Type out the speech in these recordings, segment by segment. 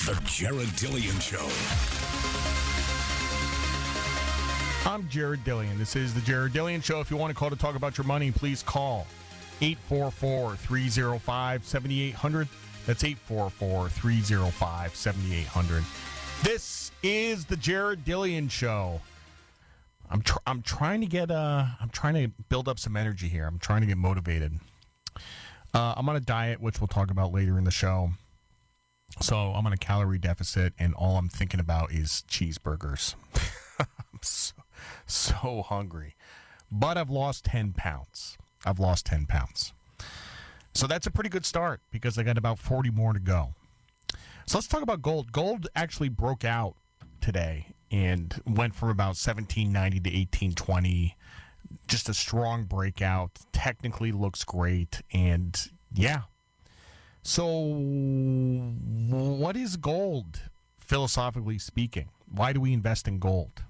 The Jared Dillian Show. I'm Jared Dillian. This is the Jared Dillian Show. If you want to call to talk about your money, please call 844-305-7800. That's 844-305-7800. This is the Jared Dillian Show. I'm trying to build up some energy here. I'm trying to get motivated. I'm on a diet, which we'll talk about later in the show. So I'm on a calorie deficit, and all I'm thinking about is cheeseburgers. I'm so hungry. But I've lost 10 pounds. So that's a pretty good start because I got about 40 more to go. So let's talk about gold. Gold actually broke out today and went from about 1790 to 1820. Just a strong breakout. Technically looks great. And yeah. So what is gold, philosophically speaking? Why do we invest in gold?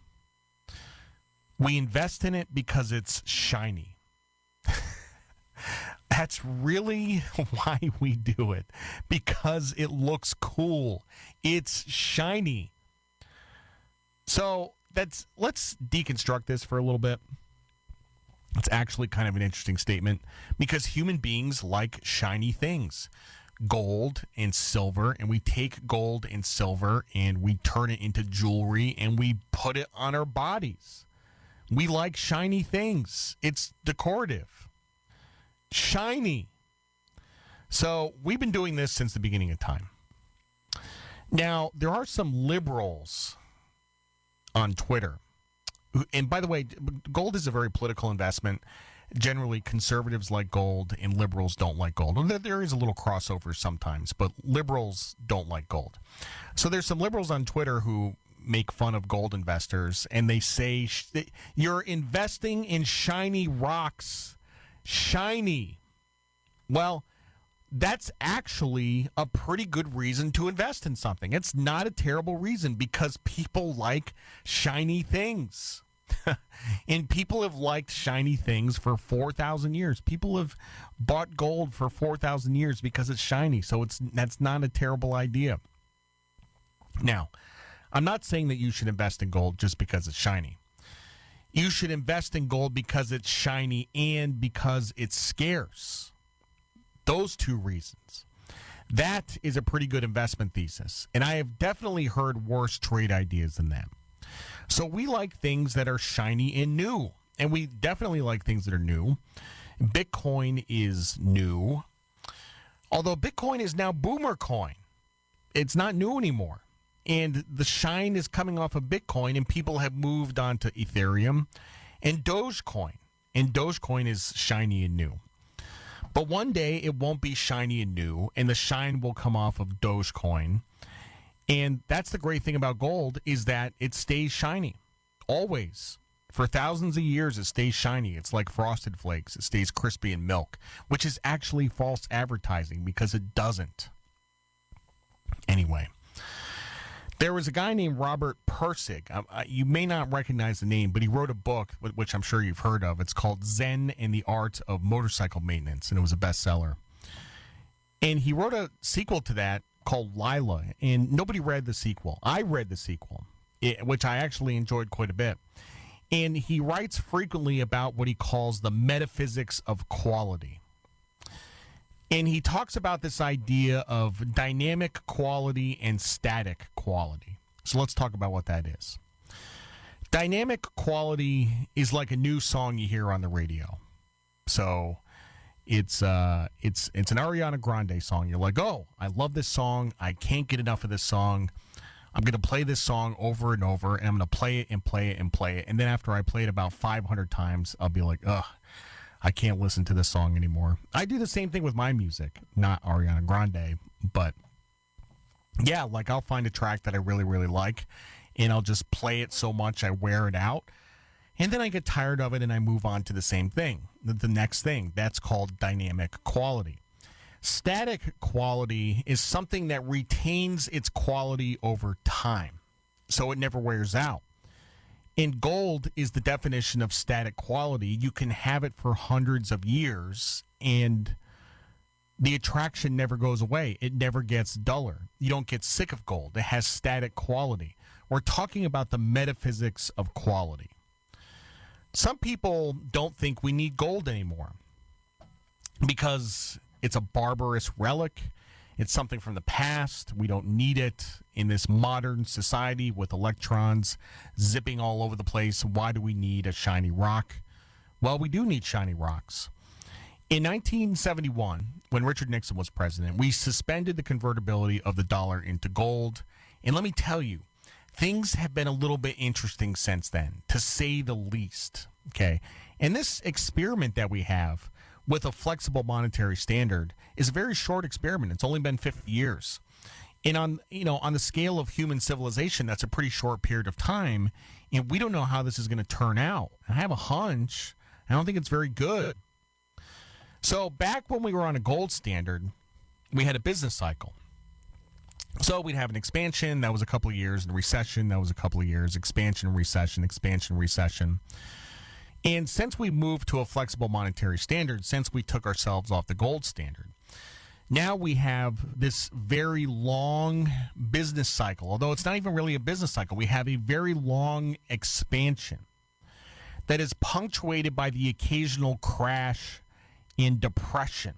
We invest in it because it's shiny. That's really why we do it. Because it looks cool. It's shiny. So let's deconstruct this for a little bit. It's actually kind of an interesting statement because human beings like shiny things. Gold and silver, and we take gold and silver and we turn it into jewelry and we put it on our bodies. We like shiny things. It's decorative. Shiny. So we've been doing this since the beginning of time. Now, there are some liberals on Twitter. And by the way, gold is a very political investment. Generally, conservatives like gold and liberals don't like gold. There is a little crossover sometimes, but liberals don't like gold. So there's some liberals on Twitter who make fun of gold investors, and they say, you're investing in shiny rocks. Shiny. Well, that's actually a pretty good reason to invest in something. It's not a terrible reason because people like shiny things. And people have liked shiny things for 4,000 years. People have bought gold for 4,000 years because it's shiny. So that's not a terrible idea. Now, I'm not saying that you should invest in gold just because it's shiny. You should invest in gold because it's shiny and because it's scarce. Those two reasons. That is a pretty good investment thesis. And I have definitely heard worse trade ideas than that. So we like things that are shiny and new. And we definitely like things that are new. Bitcoin is new. Although Bitcoin is now boomer coin. It's not new anymore. And the shine is coming off of Bitcoin, and people have moved on to Ethereum and Dogecoin. And Dogecoin is shiny and new. But one day it won't be shiny and new, and the shine will come off of Dogecoin. And that's the great thing about gold is that it stays shiny. Always. For thousands of years, it stays shiny. It's like Frosted Flakes. It stays crispy in milk, which is actually false advertising because it doesn't. Anyway. There was a guy named Robert Pirsig. You may not recognize the name, but he wrote a book, which I'm sure you've heard of. It's called Zen and the Art of Motorcycle Maintenance, and it was a bestseller. And he wrote a sequel to that called Lila, and nobody read the sequel. I read the sequel, which I actually enjoyed quite a bit. And he writes frequently about what he calls the metaphysics of quality. And he talks about this idea of dynamic quality and static quality. So let's talk about what that is. Dynamic quality is like a new song you hear on the radio. So it's an Ariana Grande song. You're like, oh, I love this song. I can't get enough of this song. I'm going to play this song over and over, and I'm going to play it and play it and play it. And then after I play it about 500 times, I'll be like, ugh, I can't listen to this song anymore. I do the same thing with my music, not Ariana Grande, but yeah, like I'll find a track that I really, really like, and I'll just play it so much I wear it out, and then I get tired of it and I move on to the same thing, the next thing. That's called dynamic quality. Static quality is something that retains its quality over time, so it never wears out. And gold is the definition of static quality. You can have it for hundreds of years, and The attraction never goes away. It never gets duller. You don't get sick of gold. It has static quality. We're talking about the metaphysics of quality. Some people don't think we need gold anymore because it's a barbarous relic. It's something from the past. We don't need it in this modern society with electrons zipping all over the place. Why do we need a shiny rock? Well, we do need shiny rocks. In 1971, when Richard Nixon was president, we suspended the convertibility of the dollar into gold. And let me tell you, things have been a little bit interesting since then, to say the least. Okay. And this experiment that we have with a flexible monetary standard is a very short experiment. It's only been 50 years. And on the scale of human civilization, that's a pretty short period of time. And we don't know how this is going to turn out. I have a hunch. I don't think it's very good. So back when we were on a gold standard, we had a business cycle. So we'd have an expansion, that was a couple of years, and a recession, that was a couple of years, expansion, recession. And since we moved to a flexible monetary standard, since we took ourselves off the gold standard, now we have this very long business cycle. Although it's not even really a business cycle, we have a very long expansion that is punctuated by the occasional crash in depression.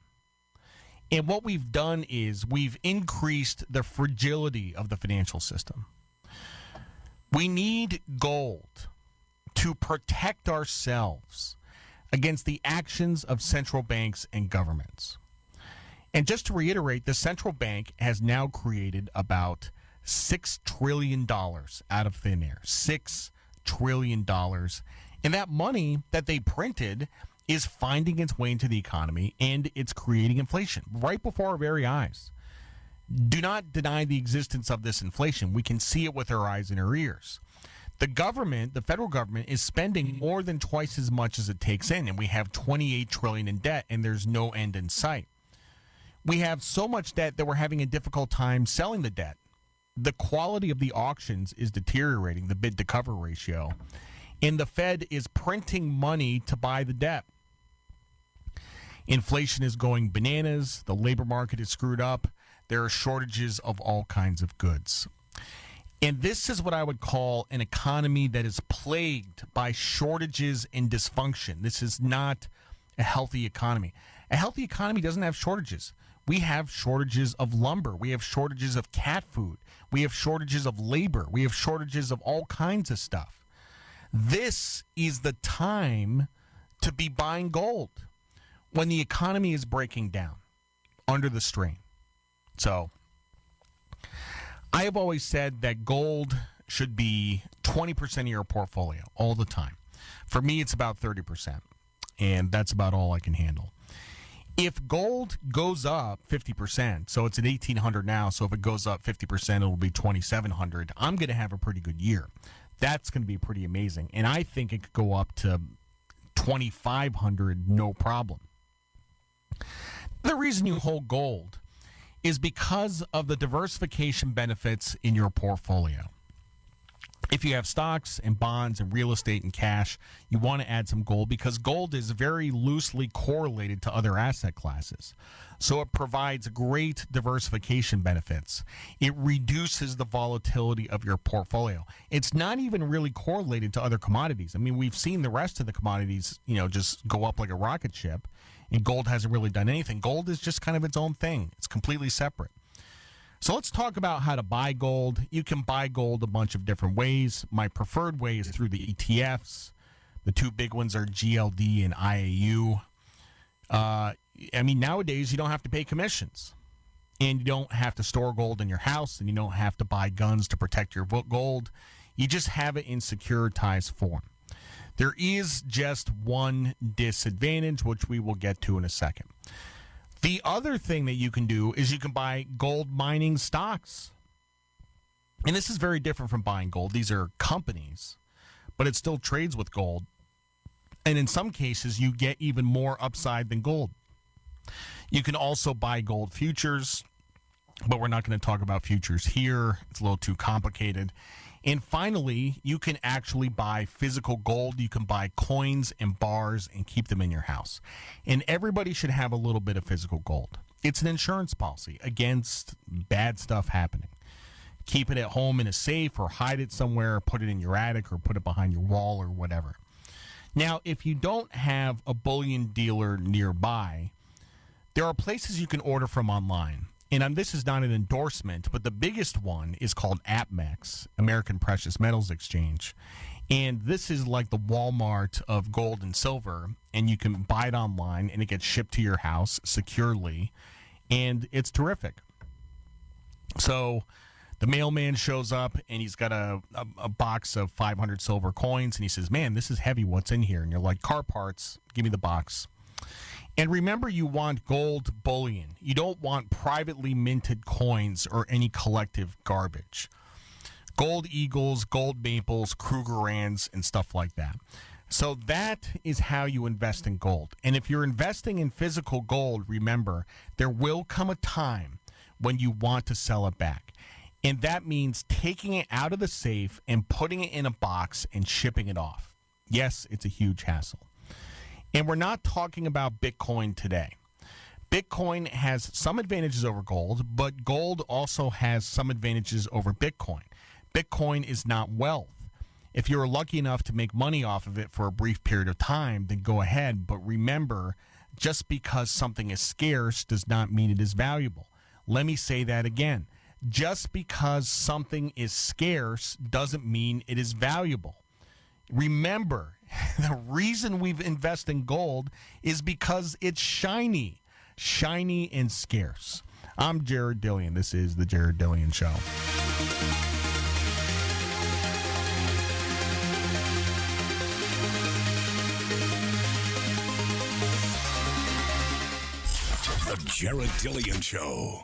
And what we've done is we've increased the fragility of the financial system. We need gold to protect ourselves against the actions of central banks and governments. And just to reiterate, the central bank has now created about $6 trillion out of thin air. $6 trillion. And that money that they printed is finding its way into the economy, and it's creating inflation right before our very eyes. Do not deny the existence of this inflation. We can see it with our eyes and our ears. The government, the federal government, is spending more than twice as much as it takes in, and we have $28 trillion in debt, and there's no end in sight. We have so much debt that we're having a difficult time selling the debt. The quality of the auctions is deteriorating, the bid-to-cover ratio, and the Fed is printing money to buy the debt. Inflation is going bananas. The labor market is screwed up. There are shortages of all kinds of goods. And this is what I would call an economy that is plagued by shortages and dysfunction. This is not a healthy economy. A healthy economy doesn't have shortages. We have shortages of lumber. We have shortages of cat food. We have shortages of labor. We have shortages of all kinds of stuff. This is the time to be buying gold when the economy is breaking down under the strain. So I have always said that gold should be 20% of your portfolio all the time. For me, it's about 30%, and that's about all I can handle. If gold goes up 50%, so it's at 1,800 now, so if it goes up 50%, it'll be 2,700. I'm going to have a pretty good year. That's going to be pretty amazing, and I think it could go up to 2,500, no problem. The reason you hold gold is because of the diversification benefits in your portfolio. If you have stocks and bonds and real estate and cash, you want to add some gold because gold is very loosely correlated to other asset classes. So it provides great diversification benefits. It reduces the volatility of your portfolio. It's not even really correlated to other commodities. I mean, we've seen the rest of the commodities, just go up like a rocket ship, and gold hasn't really done anything. Gold is just kind of its own thing. It's completely separate. So let's talk about how to buy gold. You can buy gold a bunch of different ways. My preferred way is through the ETFs. The two big ones are GLD and IAU. Nowadays you don't have to pay commissions. And you don't have to store gold in your house, and you don't have to buy guns to protect your gold. You just have it in securitized form. There is just one disadvantage, which we will get to in a second. The other thing that you can do is you can buy gold mining stocks. And this is very different from buying gold. These are companies, but it still trades with gold. And in some cases, you get even more upside than gold. You can also buy gold futures, but we're not going to talk about futures here. It's a little too complicated. And finally, you can actually buy physical gold. You can buy coins and bars and keep them in your house. And everybody should have a little bit of physical gold. It's an insurance policy against bad stuff happening. Keep it at home in a safe or hide it somewhere, or put it in your attic or put it behind your wall or whatever. Now, if you don't have a bullion dealer nearby, there are places you can order from online. And this is not an endorsement, but the biggest one is called APMEX, American Precious Metals Exchange. And this is like the Walmart of gold and silver, and you can buy it online, and it gets shipped to your house securely, and it's terrific. So the mailman shows up, and he's got a box of 500 silver coins, and he says, man, this is heavy. What's in here? And you're like, car parts. Give me the box. And remember, you want gold bullion. You don't want privately minted coins or any collective garbage. Gold eagles, gold maples, Krugerrands, and stuff like that. So that is how you invest in gold. And if you're investing in physical gold, remember, there will come a time when you want to sell it back. And that means taking it out of the safe and putting it in a box and shipping it off. Yes, it's a huge hassle. And we're not talking about Bitcoin today. Bitcoin has some advantages over gold, but gold also has some advantages over Bitcoin. Bitcoin is not wealth. If you're lucky enough to make money off of it for a brief period of time, then go ahead. But remember, just because something is scarce does not mean it is valuable. Let me say that again. Just because something is scarce doesn't mean it is valuable. Remember, the reason we invest in gold is because it's shiny and scarce. I'm Jared Dillian. This is the Jared Dillian Show. The Jared Dillian Show.